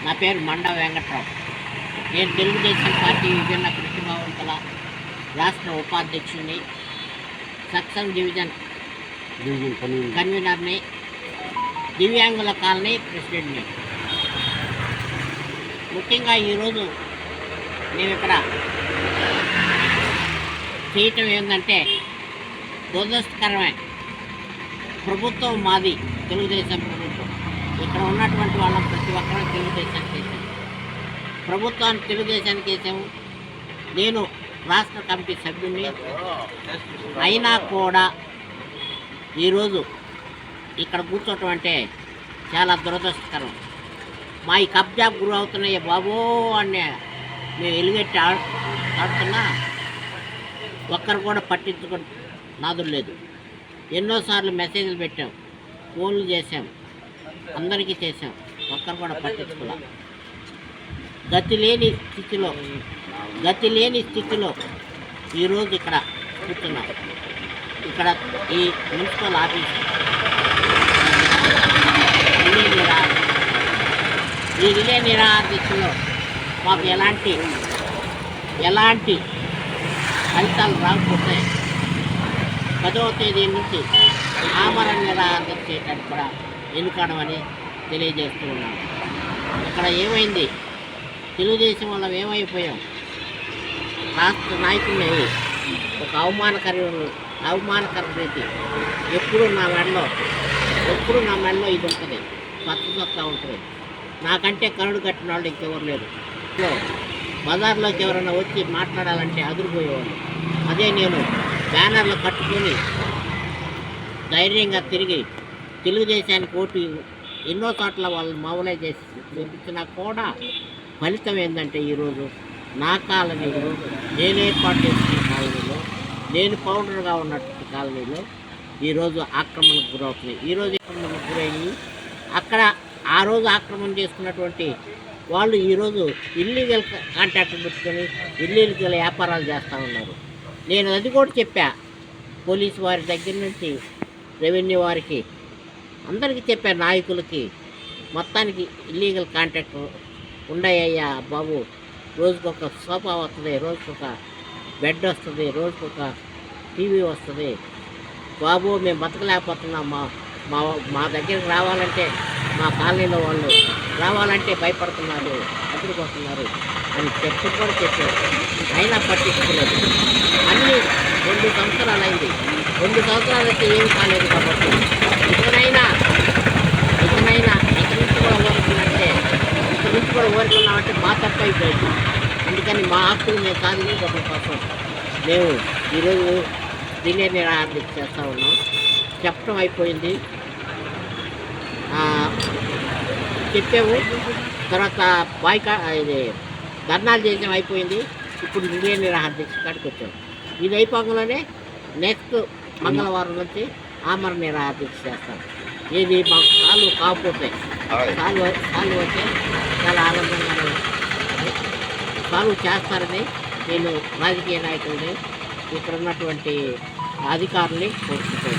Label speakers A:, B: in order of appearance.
A: నా పేరు మండా వెంకట్రావు. నేను తెలుగుదేశం పార్టీ విభిన్న ప్రతిభావంతుల రాష్ట్ర ఉపాధ్యక్షుడిని, సక్సెస్ డివిజన్ కన్వీనర్ని, దివ్యాంగుల కాలనీ ప్రెసిడెంట్ని. ముఖ్యంగా ఈరోజు మేము ఇక్కడ చేయటం ఏంటంటే దురదృష్టకరమే. ప్రభుత్వం మాది తెలుగుదేశం ప్రభుత్వం. ఇక్కడ ఉన్నటువంటి వాళ్ళ ప్రతి ఒక్కరూ తెలుగుదేశానికి వేసాము, ప్రభుత్వానికి తెలుగుదేశానికి వేసాము. నేను రాష్ట్ర కమిటీ సభ్యుడిని అయినా కూడా ఈరోజు ఇక్కడ కూర్చోవటం అంటే చాలా దురదృష్టకరం. మా ఈ కబ్జాకు గురి అవుతున్నాయి బాబో అని మేము ఎలుగెట్టి ఆడుతున్నా ఒక్కరు కూడా పట్టించుకుని నాదులు లేదు. ఎన్నోసార్లు మెసేజ్లు పెట్టాం, ఫోన్లు చేసాం, అందరికీ చేసాం, ఒక్కరు కూడా పట్టించుకోలే. గతి లేని స్థితిలో ఈరోజు ఇక్కడ కూర్చున్నాం. ఇక్కడ ఈ మున్సిపల్ ఆఫీస్ రిలే నిరాదీక్షలో మాకు ఎలాంటి ఫలితాలు రాకపోతే 10వ తేదీ నుంచి ఆమరణ నిరాదీక్ష చేయడానికి కూడా ఎన్నుకోవడమని తెలియజేస్తూ ఉన్నాం. ఇక్కడ ఏమైంది, తెలుగుదేశం వల్ల ఏమైపోయాం, రాష్ట్ర నాయకుల్ని ఒక అవమానకర రీతి ఎప్పుడు నా మెడలో ఇది ఉంటుంది, పచ్చ ఉంటుంది. నాకంటే కరుడు కట్టిన వాళ్ళు ఇంకెవరు లేరు. బజార్లోకి ఎవరైనా వచ్చి మాట్లాడాలంటే అదిరిపోయేవాళ్ళు. అదే నేను బ్యానర్లు కట్టుకొని ధైర్యంగా తిరిగి తెలుగుదేశానికి ఓటు ఎన్నో చోట్ల వాళ్ళు మొబలైజ్ చేసి చూపించినా కూడా ఫలితం ఏంటంటే ఈరోజు నా కాలనీలో, నేను ఏర్పాటు చేసుకున్న కాలనీలో, నేను పౌడర్గా ఉన్నటువంటి కాలనీలో ఈరోజు ఆక్రమణకు గురవుతున్నాయి. ఈరోజు ఆక్రమణకు గురయ్యి అక్కడ ఆ రోజు ఆక్రమణ చేసుకున్నటువంటి వాళ్ళు ఈరోజు ఇల్లీగల్ కాంట్రాక్ట్ పెట్టుకొని ఇల్లీగల్ వ్యాపారాలు చేస్తూ ఉన్నారు. నేను అది కూడా చెప్పా, పోలీసు వారి దగ్గర నుంచి రెవెన్యూ వారికి అందరికీ చెప్పా, నాయకులకి మొత్తానికి ఇల్లీగల్ కాంట్రాక్ట్ ఉన్నాయ్యా బాబు, రోజుకొక సోఫా వస్తుంది, రోజుకొక బెడ్ వస్తుంది, రోజుకొక టీవీ వస్తుంది బాబు, మేము బతకలేకపోతున్నాం, మా దగ్గరికి రావాలంటే మా కాలనీలో వాళ్ళు రావాలంటే భయపడుతున్నారు, అదిరిపోతున్నారు అని కూడా చెప్పారు. అయినా పట్టించుకోలేదు. అన్నీ 2 సంవత్సరాలు అయింది. 2 సంవత్సరాలు అయితే ఏమి కాలేదు. కాబట్టి ఇకనైనా ఇక నుంచి కూడా ఓరుకున్నామంటే మా తప్పు అయిపోయింది. అందుకని మా హక్కులు మేము సాధించుకోవడం కోసం మేము ఈరోజు రిలే నిరాదీక్ష చేస్తూ ఉన్నాం. చెప్పడం అయిపోయింది, చెప్పాము, తర్వాత ఇది ధర్నాలు చేయడం అయిపోయింది. ఇప్పుడు రిలే నిరాదీక్ష కాడికి వచ్చాము. ఇది అయిపోగానే నెక్స్ట్ మంగళవారం నుంచి ఆమరణ నిరాదీక్ష చేస్తాం. ఇది మాకు కాలు కాకపోతే కాలు వచ్చే చాలా ఆనందంగా కాలు చేస్తారని నేను రాజకీయ నాయకుల్ని, ఇక్కడ ఉన్నటువంటి అధికారుల్ని కోరుకుంటున్నాను.